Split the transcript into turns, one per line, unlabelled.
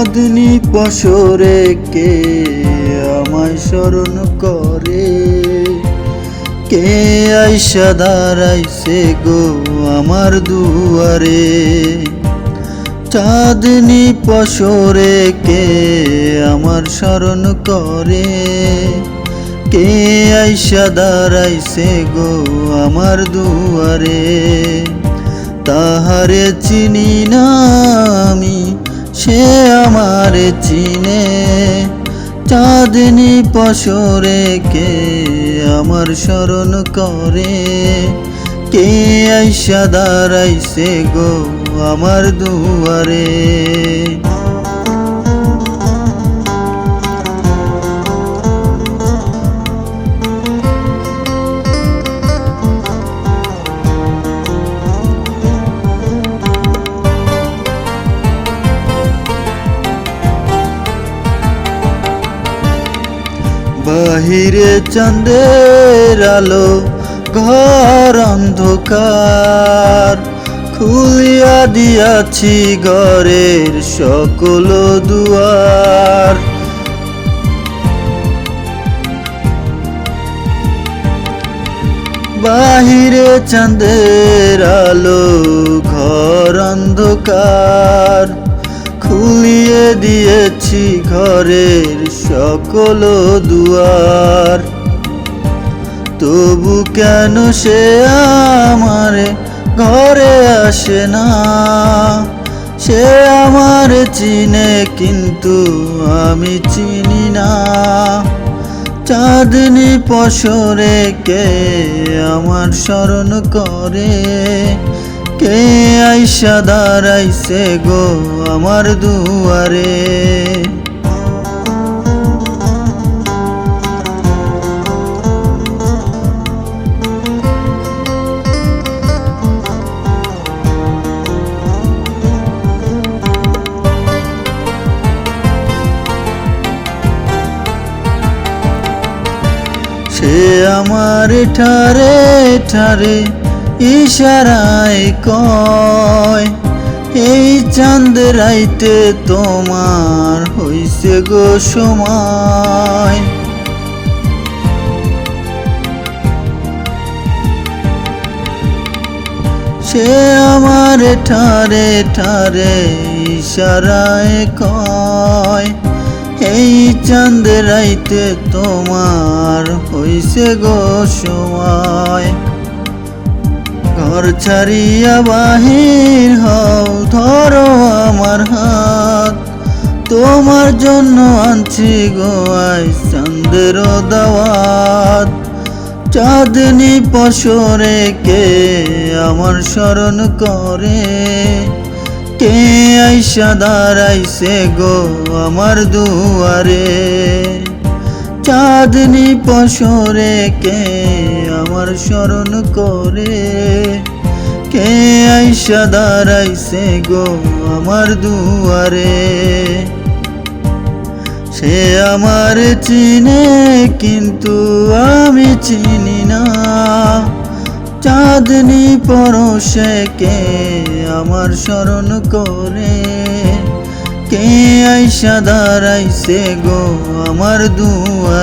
চাঁদনি পশরে কে আমায় স্মরণ করে, কে আইসা দাঁড়াইছে গো আমার দুয়ারে। চাঁদনি পশরে কে আমার স্মরণ করে, কে আইসা দাঁড়াইছে গো আমার দুয়ারে। তাহারে চিনি না আমি, সে আমারে চিনে। চাঁদনি পশরে কে আমার স্মরণ করে, কে আইসা দাঁড়াইছে গো আমার দুয়ারে। বাহিরে চাঁদের আলো, ঘর অন্ধকার, খুলিয়া দিয়াছি ঘরের সকল দুয়ার। বাহিরে চাঁদের আলো, ঘর অন্ধকার, খুলিয়ে দিয়েছি ঘরের সকল দুয়ার। তবু কেন সে আমারে ঘরে আসে না, সে আমারে চিনে কিন্তু আমি চিনি না। চাঁদনি পশরে কে আমার স্মরণ করে, কে আইসা দাঁড়াইছে গো আমার দুয়ারে। সে আমার ঠারে ঠারে ইশারায় কয়, এই চাঁদ রাইতে তোমার হইছে গো সময়। সে আমার ঠারে ঠারে ইশারায় কয়, এই চাঁদ রাইতে তোমার হইছে গো সময়। ঘর ছাড়িয়া বাহির হও, ধরো আমার হাত, তোমার জন্য আনছি গো আজ চাঁদের দাওয়াত। চাঁদনি পশরে কে আমার স্মরণ করে, কে আইসা দাঁড়াইছে গো আমার দুয়ারে। চাঁদনি পশরে কে আমার স্মরণ করে, কে আইসা দাঁড়াইছে গো আমার দুয়ারে। সে আমার চিনে কিন্তু আমি চিনি না, চাঁদনি পরশে কে আমার স্মরণ করে, কে আইসা দাঁড়াইছে গো আমার দুয়ারে।